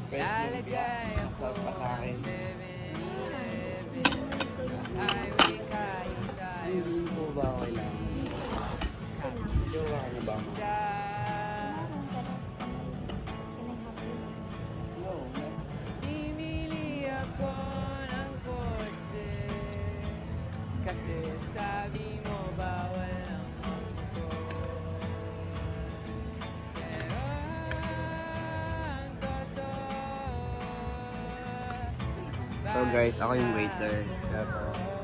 Fresh lumpia. Masarap pa sa akin. Hindi po ba okay lang? Jowa ka na ba mo? Bimili ako ng kotse kasi sabi mo bawal ang gusto. Pero ang totoo, So guys, ako yung waiter. Ito.